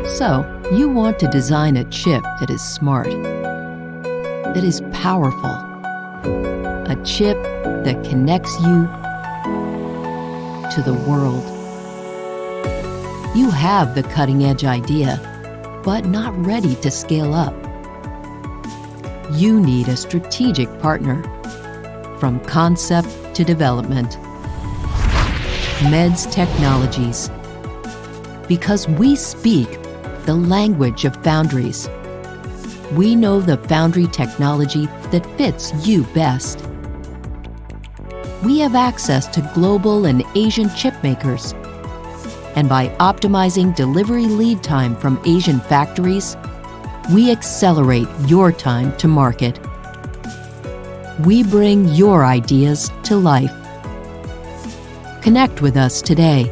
So, you want to design a chip that is smart, that is powerful, a chip that connects you to the world. You have the cutting-edge idea, but not ready to scale up. You need a strategic partner, from concept to development. MEDS Technologies, because we speak the language of foundries. We know the foundry technology that fits you best. We have access to global and Asian chip makers. And by optimizing delivery lead time from Asian factories, we accelerate your time to market. We bring your ideas to life. Connect with us today